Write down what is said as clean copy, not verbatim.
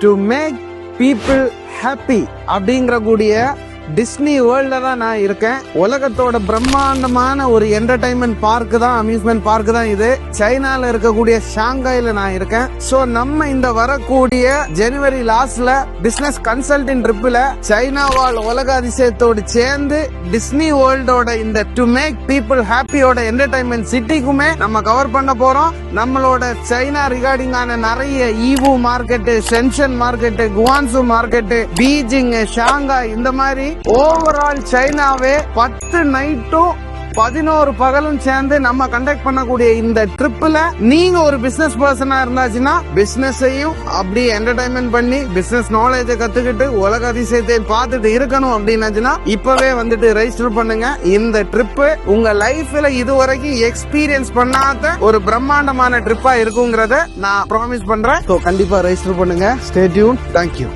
To make people happy அப்படிங்கிற கூடிய Disney வேர்ல்ட்ல தான் நான் இருக்கேன். உலகத்தோட பிரம்மாண்டமான ஒரு என்டர்டைன்மெண்ட் பார்க் தான், அம்யூஸ்மெண்ட் பார்க் தான் இது. சைனால இருக்கக்கூடிய ஷாங்காயில நான் இருக்கேன். சோ நம்ம இந்த வரக்கூடிய ஜனவரி லாஸ்ட்ல பிசினஸ் கன்சல்டிங் ட்ரிப்ல சைனா வாழ் உலக அதிசயத்தோடு சேர்ந்து டிஸ்னி வேர்ல்டோட இந்த டு மேக் பீப்புள் ஹாப்பியோட என்டர்டைன்மெண்ட் சிட்டிக்குமே நம்ம கவர் பண்ண போறோம். நம்மளோட சைனா ரிகார்டிங்கான நிறைய Yiwu market, Shenzhen market, Guangzhou market, Beijing, Shanghai, இந்த மாதிரி ஓவரால் சைனாவே 10 நைட்டும் 11 பகலும் சேர்ந்து நம்ம கண்டக்ட் பண்ணக்கூடிய இந்த ட்ரிப்ல நீங்க ஒரு பிசினஸ் பர்சனா இருந்தாச்சுன்னா பிசினஸையும் அப்படி என்டர்டைன்மெண்ட் பண்ணி பிசினஸ் நாலேஜ கத்துக்கிட்டு உலக அதிசயத்தை பார்த்துட்டு இருக்கணும் அப்படின்னாச்சுன்னா இப்பவே வந்துட்டு ரெஜிஸ்டர் பண்ணுங்க. இந்த ட்ரிப் உங்க லைஃப்ல இதுவரைக்கும் எக்ஸ்பீரியன்ஸ் பண்ணாத ஒரு பிரம்மாண்டமான ட்ரிப்பா இருக்குங்கிறத நான் ப்ராமிஸ் பண்றேன். கண்டிப்பா ரெஜிஸ்டர் பண்ணுங்க. Stay tune. தேங்க்யூ.